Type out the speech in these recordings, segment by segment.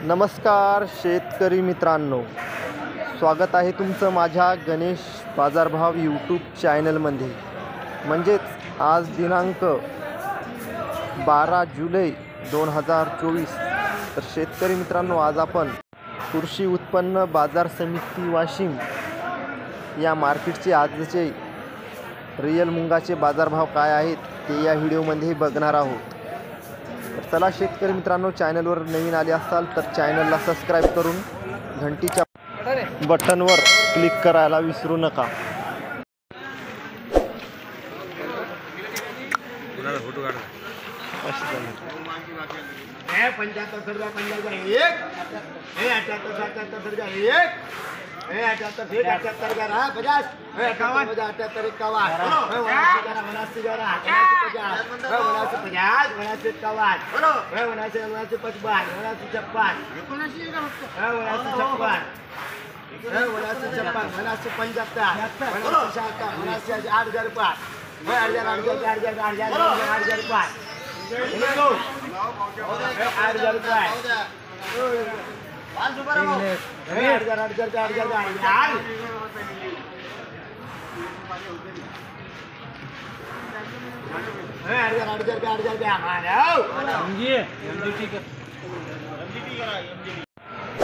नमस्कार शेतकरी मित्रांनो, स्वागत आहे तुमचं माझ्या गणेश बाजारभाव यूट्यूब चॅनलमध्ये। म्हणजेच आज दिनांक 12 जुलै 2024। तर शेतकरी मित्रांनो, आज आपण कृषी उत्पन्न बाजार समिती वाशिम या मार्केटचे आजचे रियल मुंगाचे बाजारभाव काय आहेत ते या व्हिडिओमध्ये बघणार आहोत। तर चला शेतकरी मित्रांनो, चॅनलवर नवीन आले असाल तर चॅनलला सबस्क्राइब करून घंटीच्या बटनवर क्लिक करायला विसरू नका। फोटो काढ।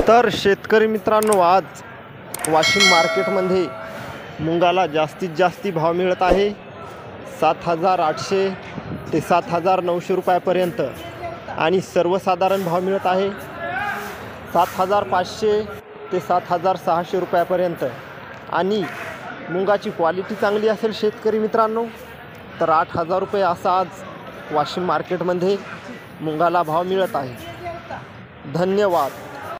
तर शेतकरी मित्रांनो, आज वाशिम मार्केटमध्ये मुंगाला जास्तीत जास्त भाव मिळत आहे 7,800 ते 7,900 रुपयापर्यंत आणि सर्वसाधारण भाव मिळत आहे 7,500 ते 7,600 रुपयापर्यंत। आणि मुंगाची क्वालिटी चांगली असेल शेतकरी मित्रांनो तर 8,000 रुपये असा आज वाशिम मार्केटमध्ये मुंगाला भाव मिळत आहे। धन्यवाद।